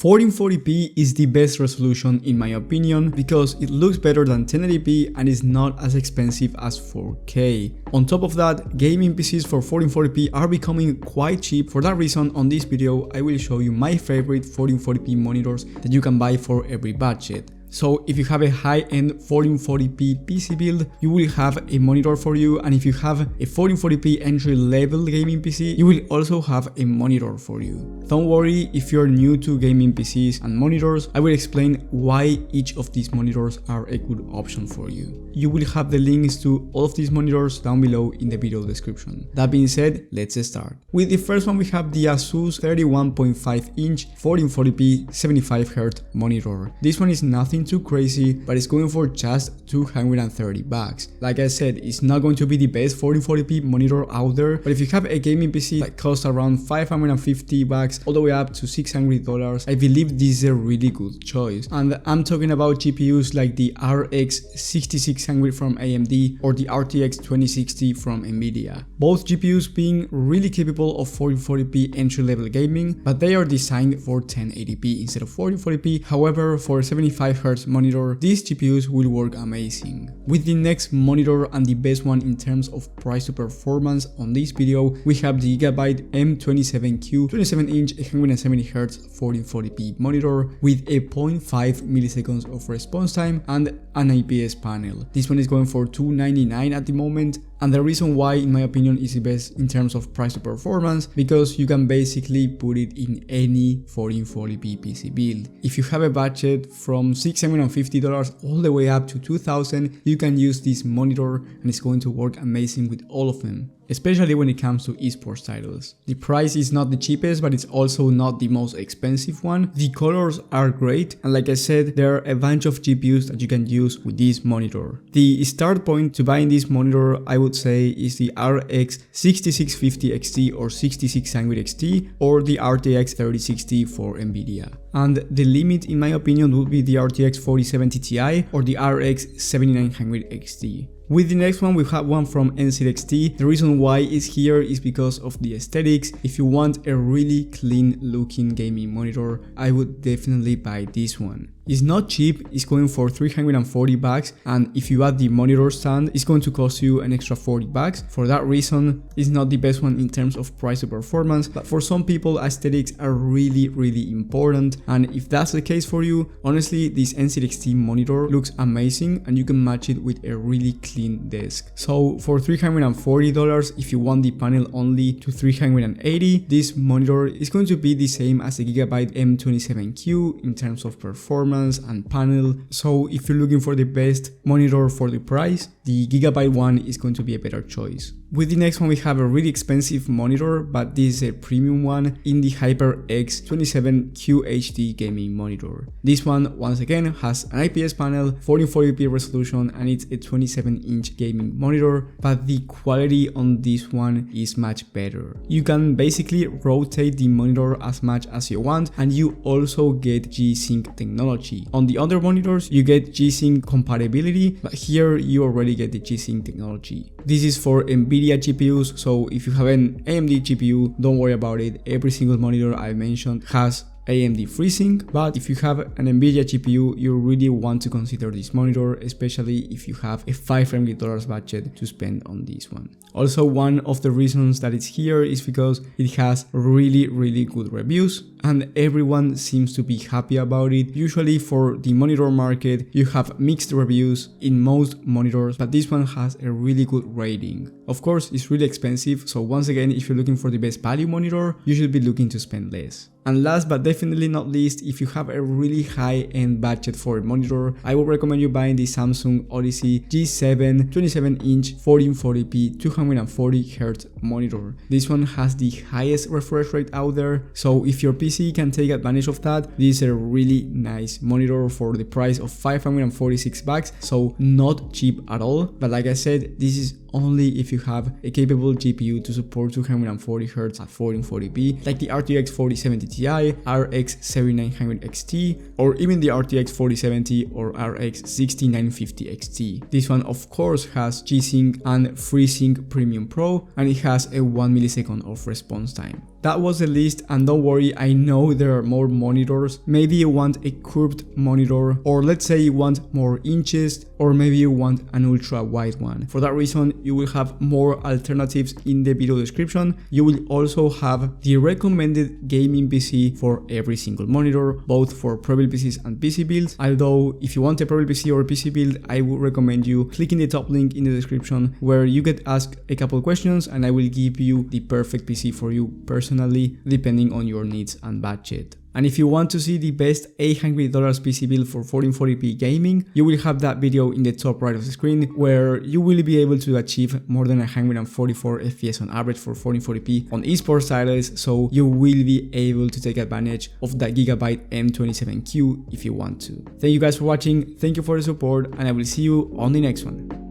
1440p is the best resolution in my opinion because it looks better than 1080p and is not as expensive as 4K. On top of that, gaming PCs for 1440p are becoming quite cheap. For that reason, on this video I will show you my favorite 1440p monitors that you can buy for every budget. So if you have a high-end 1440p PC build, you will have a monitor for you, and if you have a 1440p entry-level gaming PC, you will also have a monitor for you. Don't worry if you're new to gaming PCs and monitors, I will explain why each of these monitors are a good option for you. You will have the links to all of these monitors down below in the video description. That being said, let's start. With the first one we have the Asus 31.5-inch 1440p 75Hz monitor. This one is nothing too crazy, but it's going for just $230. Like I said, it's not going to be the best 1440p monitor out there, but if you have a gaming PC that costs around $550 all the way up to $600, I believe this is a really good choice. And I'm talking about GPUs like the RX 6600 from AMD or the RTX 2060 from Nvidia. Both GPUs being really capable of 1440p entry-level gaming, but they are designed for 1080p instead of 1440p. However, for 75Hz monitor, these GPUs will work amazing. With the next monitor and the best one in terms of price to performance on this video, we have the Gigabyte M27Q 27-inch 170Hz 1440p monitor with a 0.5 milliseconds of response time and an IPS panel. This one is going for $299 at the moment. And the reason why, in my opinion, is the best in terms of price to performance, because you can basically put it in any 1440p PC build. If you have a budget from $650 all the way up to $2,000, you can use this monitor and it's going to work amazing with all of them, especially when it comes to esports titles. The price is not the cheapest, but it's also not the most expensive one. The colors are great, and like I said, there are a bunch of GPUs that you can use with this monitor. The start point to buying this monitor, I would say, is the RX 6650 XT or 6600 XT or the RTX 3060 for Nvidia. And the limit, in my opinion, would be the RTX 4070 Ti or the RX 7900 XT. With the next one, we have one from NZXT. The reason why it's here is because of the aesthetics. If you want a really clean looking gaming monitor, I would definitely buy this one. It's not cheap, it's going for $340, and if you add the monitor stand, it's going to cost you an extra $40. For that reason, it's not the best one in terms of price to performance, but for some people, aesthetics are really important, and if that's the case for you, honestly, this NZXT monitor looks amazing, and you can match it with a really clean desk. So for $340, if you want the panel only, to $380, this monitor is going to be the same as the Gigabyte M27Q in terms of performance and panel. So if you're looking for the best monitor for the price, the Gigabyte one is going to be a better choice. With the next one, we have a really expensive monitor, but this is a premium one in the HyperX 27QHD gaming monitor. This one, once again, has an IPS panel, 1440p resolution, and it's a 27-inch gaming monitor, but the quality on this one is much better. You can basically rotate the monitor as much as you want, and you also get G-Sync technology. On the other monitors, you get G-Sync compatibility, but here you already get the G-Sync technology. This is for Nvidia GPUs, so if you have an AMD GPU, don't worry about it. Every single monitor I mentioned has AMD FreeSync, but if you have an Nvidia GPU, you really want to consider this monitor, especially if you have a $500 budget to spend on this one. Also, one of the reasons that it's here is because it has really good reviews, and everyone seems to be happy about it. Usually for the monitor market, you have mixed reviews in most monitors, but this one has a really good rating. Of course, it's really expensive, so once again, if you're looking for the best value monitor, you should be looking to spend less. And last but definitely not least, if you have a really high-end budget for a monitor, I would recommend you buying the Samsung Odyssey G7 27-inch 1440p 240Hz monitor. This one has the highest refresh rate out there, so if your PC can take advantage of that, this is a really nice monitor for the price of $546, so not cheap at all. But like I said, this is only if you have a capable GPU to support 240Hz at 1440p, like the RTX 4070 Ti, RX 7900 XT, or even the RTX 4070 or RX 6950 XT. This one of course has G-Sync and FreeSync Premium Pro, and it has a 1 millisecond of response time. that was the list, and don't worry, I know there are more monitors. Maybe you want a curved monitor, or let's say you want more inches, or maybe you want an ultra wide one. For that reason, you will have more alternatives in the video description. You will also have the recommended gaming PC for every single monitor, both for Prebuilt PCs and PC builds. Although if you want a Prebuilt PC or a PC build, I would recommend you clicking the top link in the description, where you get asked a couple questions and I will give you the perfect PC for you personally, depending on your needs and budget. And if you want to see the best $800 PC build for 1440p gaming, you will have that video in the top right of the screen, where you will be able to achieve more than 144 FPS on average for 1440p on esports titles, so you will be able to take advantage of that Gigabyte M27Q if you want to. Thank you guys for watching, thank you for the support, and I will see you on the next one.